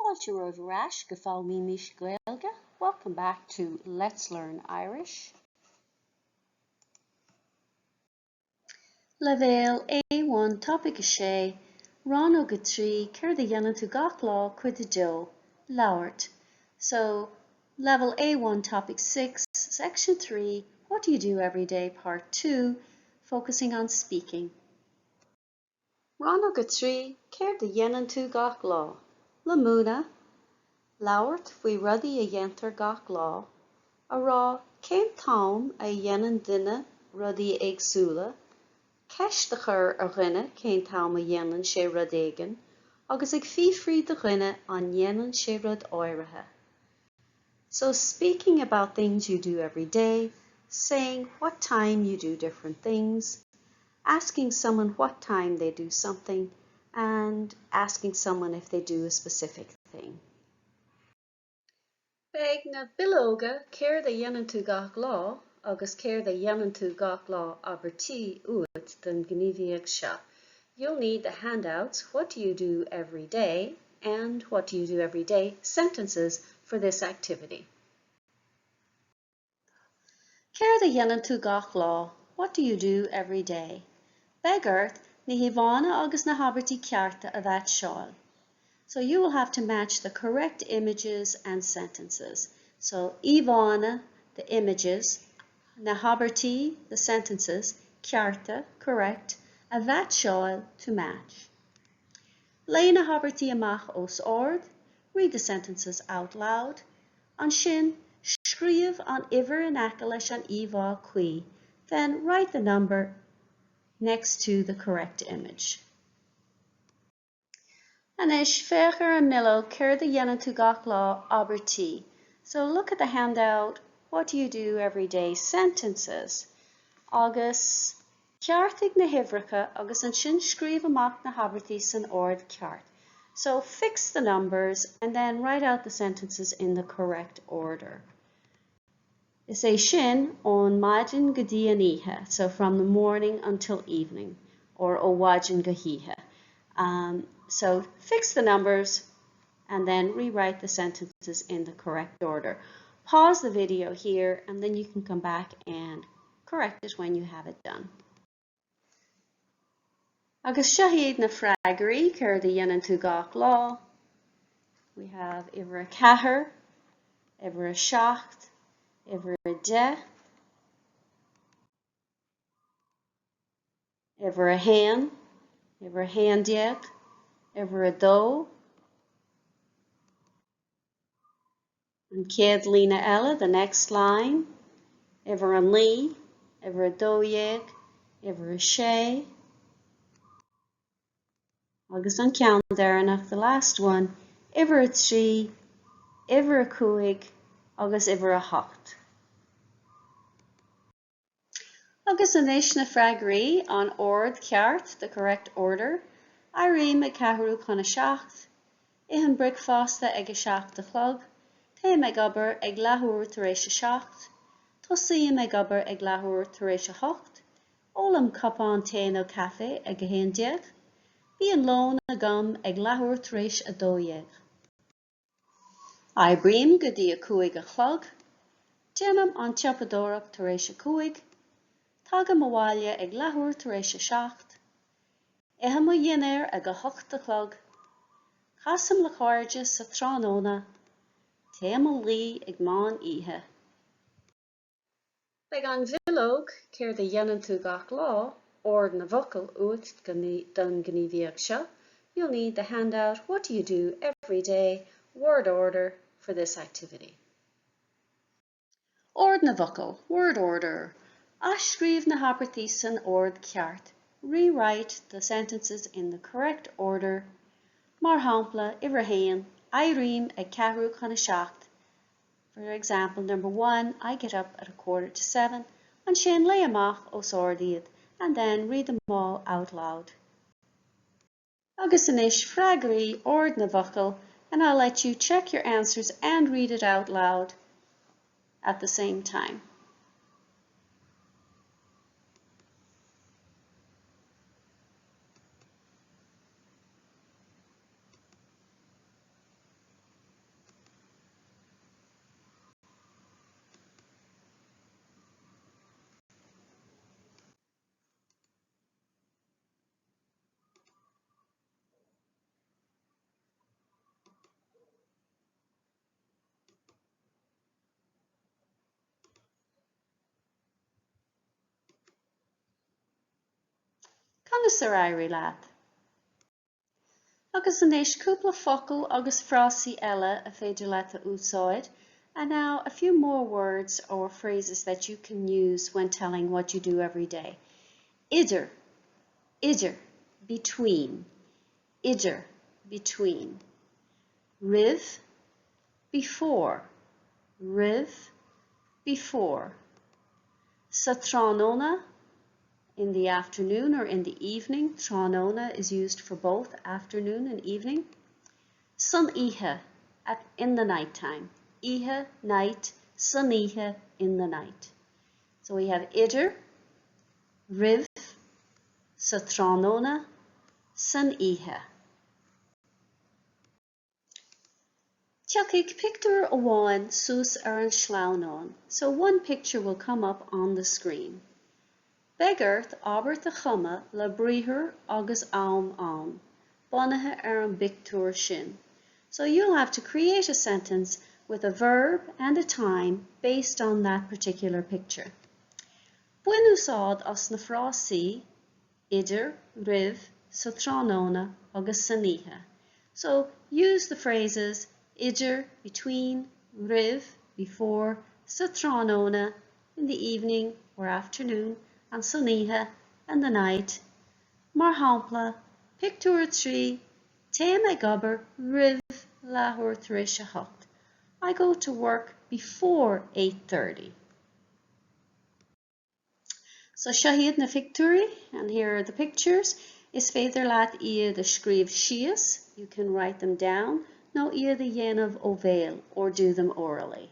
Fáilte roimh go fáil míle Gaeilge. Welcome back to Let's Learn Irish. Level A1 topic sé Rannóg 3 céir dhéanann tú gach lá Cuid Labhairt. So level A1 topic 6 section 3 what do you do every day part 2 focusing on speaking. Rannóg 3 céir dhéanann tú gach lá Lamúna Labhairt faoi rudaí a dhéantar gach lá, a rá cén táim a dhéanann duine rudaí éagsúla, ceist de chur ar dhuine cén táim a dhéanann sé rud éigin, agus ag fífrí de dhuine an dhéanann sé rud áirithe. So speaking about things you do every day, saying what time you do different things, asking someone what time they do something, and asking someone if they do a specific thing. Beag na bilóga céir de dhéanann tú gach lá agus céir de dhéanann tú gach lá abertí uait den gníomhaíoch seo. You'll need the handouts, what do you do every day, and what do you do every day sentences for this activity. Céir de dhéanann tú gach lá, what do you do every day? Beagart na híomhána agus na habertí cearta a bheit seáil. So you will have to match the correct images and sentences. So Ivana, the images, na habertí, the sentences, cearta, correct, a bheit seáil to match. Lé na habertí amach os ord, read the sentences out loud. An sin, scríomh an iver in aice leis an Ivá Cuid, then write the number next to the correct image. Anis féachar an Míle céir de dhéanann tú gach lá abertí. So look at the handout, what do you do every day sentences. Agus ceartaigh na himhreacha agus an sin scríomh amach na habertí san ord ceart. So fix the numbers and then write out the sentences in the correct order. Is é sin ón maidin go dtí an oíche, so from the morning until evening, or ó bhaidin go híthe. So fix the numbers and then rewrite the sentences in the correct order. Pause the video here and then you can come back and correct it when you have it done. Agus siahiad na freagarí céir de dhéanann tú gach lá. We have iver a chathair, iver a seacht, iver a de, iver a hen, iver a handiag, iver a dó, and cead lína eile, the next line, iver an lí, iver a dóiag, iver a sé, agus an ceann deireanach, the last one, iver a trí, iver a cúig, agus iver a hocht. Agus anis na freagarí an ord ceart, the correct order, Irím ag ceathrú chuna seacht, ihan bricfásta ag a seacht de chlog, téim ag obair ag leathúir tar éis a seacht, tosaíim ag obair ag leathúir tar éis a hocht, ólam cupán téin ó café ag a héindiag, bí an lón a gum ag leathúir tar éis a dóiag. Aibríam go dtí a cúig a chlog, déanam an teapadórach tar éis a cúig, tágam a bhaile ag leathúir tar éis a seacht, Éha mo dhéanair ag a hocht a chlog, chasam le cháirde sa tránóna, téim a lí ag mán ihe. Beag an bhilóg céir de dhéanann tú gach lá, ord na bhocail uait don gníomhaíoch seo, you'll need the handout what do you do every day, word order for this activity. Ord na bhocail, word order. Ascríomh na habertí san ord ceart. Rewrite the sentences in the correct order. Mar hampla, iver hain, Irím ag ceathrú chuna seacht. For example, number 1, I get up at 6:45, and sin lé amach os ordaíad, and then read them all out loud. Agus anis freagarí ord na bhocail, and I'll let you check your answers and read it out loud at the same time. Conas ar éirí leat. Agus inis cúpla focal agus frásaí eile a féidir leat a úsáid, and now a few more words or phrases that you can use when telling what you do every day. Idir, idir, between. Idir, between. Riv, before. Riv, before. Sa tránóna, in the afternoon or in the evening. Tránóna is used for both afternoon and evening. Sun ihe, in the nighttime. Ihe, night, sun ihe, in the night. So we have idir, riv, sa tránóna, sun ihe. Teach picture amháin suas ar an sláánán. So one picture will come up on the screen. Beggart Albert a chuma le bríthir agus am an, bonathe ar an picture sin. So you'll have to create a sentence with a verb and a time based on that particular picture. Buin úsáid as na frásaí idir, riv, sa tránóna agus san oíche. So use the phrases idir, between, riv, before, sa tránóna, in the evening or afternoon, and san oíche, in the night. Mar hampla, picture 3, téim ag obair riv Labhairt ris a hocht. I go to work before 8:30. So shahid na picture, and here are the pictures. Is féidir leat iad a scríobh síos, you can write them down, no iad a dhéanamh ó bhéal, or do them orally.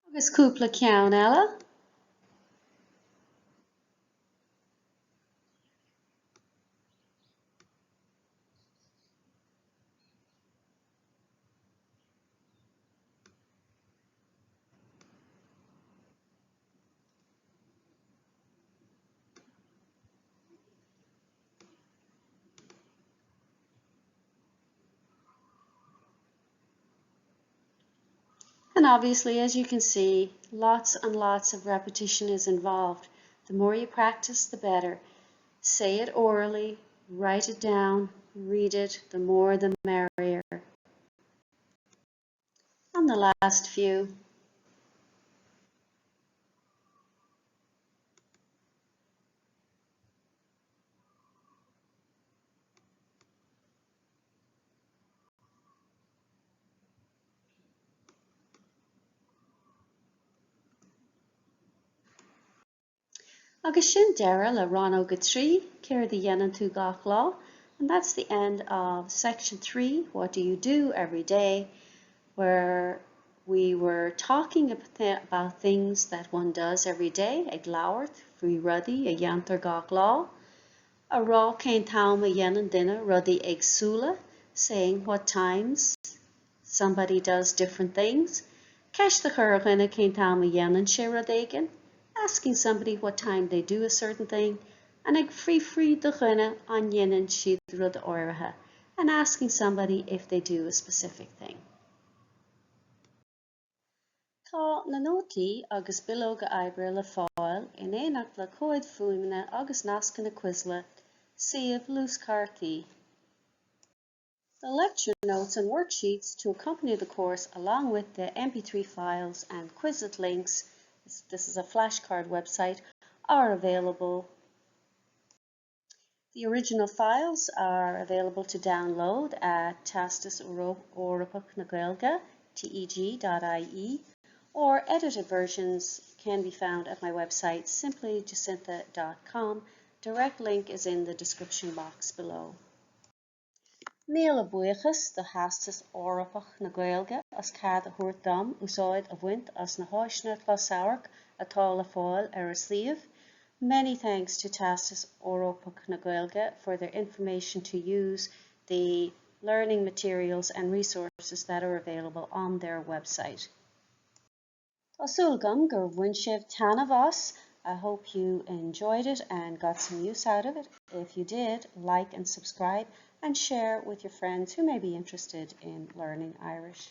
Agus cúpla ceann eile. And obviously, as you can see, lots and lots of repetition is involved. The more you practice, the better. Say it orally, write it down, read it, the more the merrier. And the last few. Agus sin deireadh le Rannóg 3, céir the dhéanann tú gach lá, and that's the end of section 3, what do you do every day, where we were talking about things that one does every day, ag labhairt, faoi rudaí a dhéantar gach lá, a rá cén táim a dhéanann duine rudaí agsúla, saying what times somebody does different things, ceist a chur dhuine cén táim a dhéanann sé rud éigin, asking somebody what time they do a certain thing, and ag free de dhuine an dhéanann siad rud áirithe, and asking somebody if they do a specific thing. Tá na nótaí agus bilóga oibre le fáil in éineacht le Cuid fuaimne agus nasca na cuisle, suíomh lúscartaí. The lecture notes and worksheets to accompany the course, along with the MP3 files and Quizlet links, this is a flashcard website, are available. The original files are available to download at Teastas Eorpach na Gaeilge, teg.ie, or edited versions can be found at my website, simplyjacintha.com. Direct link is in the description box below. Míle buíochas the Theastas Eorpach na Gaeilge as cead a thuairt dom úsáid a bhaint as na háiseanna closamhairc atá le fáil ar a suíomh. Many thanks to Teastas Eorpach na Gaeilge for their information to use, the learning materials and resources that are available on their website. Osúilgam gur bhain sibh tanmh os. I hope you enjoyed it and got some use out of it. If you did, like and subscribe and share with your friends who may be interested in learning Irish.